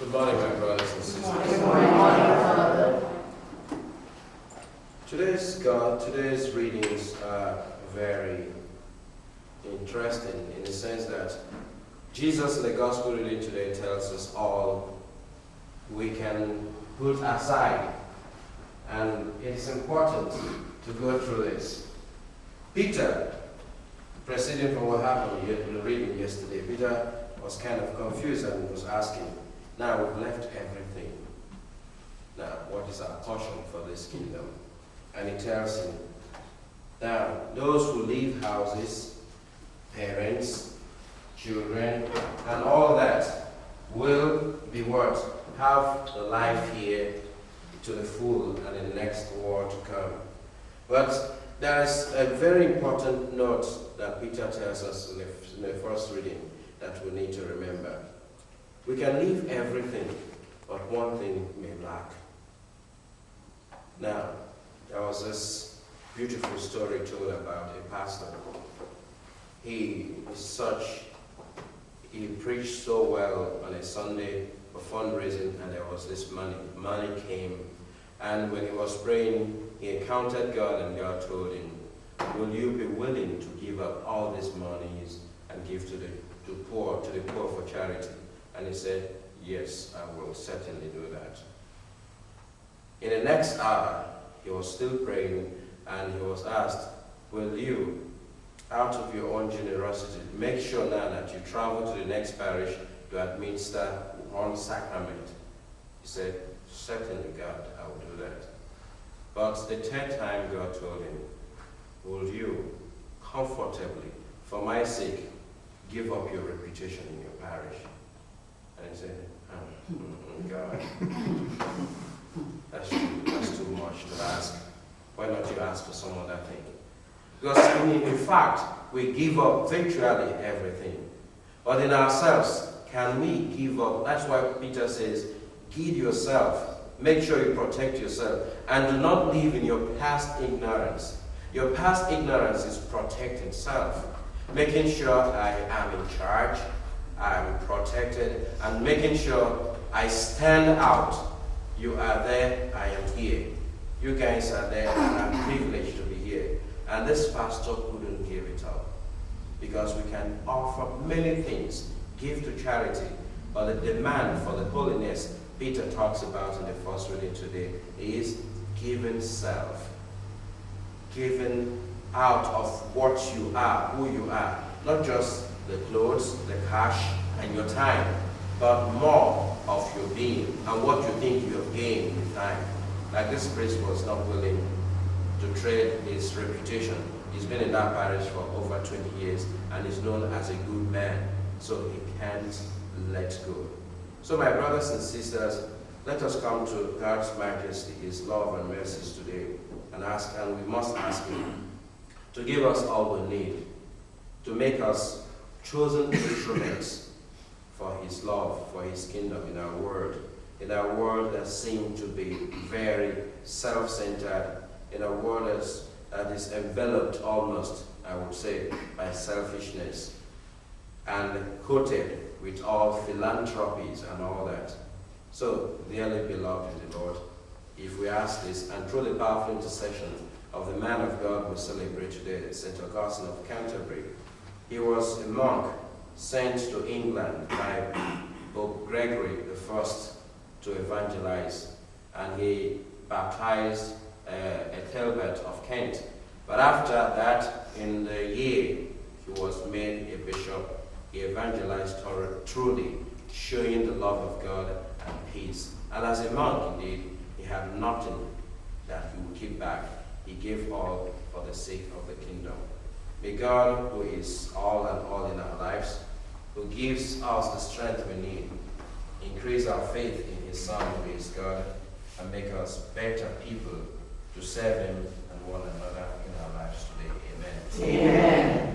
Good morning, my brothers and sisters. Good morning, Father. Today's readings are very interesting in the sense that Jesus in the gospel reading today tells us all we can put aside, and it's important to go through this. Peter, proceeding from what happened in the reading yesterday, Peter was kind of confused and was asking, now we've left everything. Now, what is our portion for this kingdom? And he tells him, now, those who leave houses, parents, children, and all that will be what? Have the life here to the full and in the next world to come. But there is a very important note that Peter tells us in the first reading that we need to remember. We can leave everything, but one thing may lack. Now, there was this beautiful story told about a pastor. He preached so well on a Sunday for fundraising, and there was this money. Money came, and when he was praying, he encountered God, and God told him, will you be willing to give up all these monies and give to the poor for charity? And he said, yes, I will certainly do that. In the next hour, he was still praying, and he was asked, will you, out of your own generosity, make sure now that you travel to the next parish to administer one sacrament? He said, certainly, God, I will do that. But the third time God told him, will you comfortably, for my sake, give up your reputation in your parish? And he said, God, that's too much to ask. Why not you ask for some other thing? Because in fact, we give up virtually everything. But in ourselves, can we give up? That's why Peter says, guide yourself. Make sure you protect yourself. And do not live in your past ignorance. Your past ignorance is protecting self. Making sure I am in charge, I am protected, and making sure I stand out. You are there, I am here. You guys are there, and I'm privileged to be here. And this pastor couldn't give it up. Because we can offer many things, give to charity, but the demand for the holiness Peter talks about in the first reading today is giving self. Giving out of what you are, who you are. Not just the clothes, the cash, and your time, but more of your being and what you think you have gained with time. Like this priest was not willing to trade his reputation. He's been in that parish for over 20 years and is known as a good man, so he can't let go. So my brothers and sisters, let us come to God's majesty, his love and mercies today, and we must ask him to give us all we need, to make us chosen instruments for his love, for his kingdom in our world that seems to be very self-centered, in a world that is enveloped almost, I would say, by selfishness and coated with all philanthropies and all that. So, dearly beloved in the Lord, if we ask this, and through the powerful intercession of the man of God we celebrate today, St. Augustine of Canterbury, he was a monk sent to England by Pope Gregory I to evangelize, and he baptized Ethelbert of Kent. But after that, in the year he was made a bishop, he evangelized truly, showing the love of God and peace. And as a monk, indeed, he had nothing that he would keep back. He gave all for the sake of the kingdom. May God, who is all and all in our lives, who gives us the strength we need, increase our faith in his Son, who is God, and make us better people to serve him and one another in our lives today. Amen. Amen.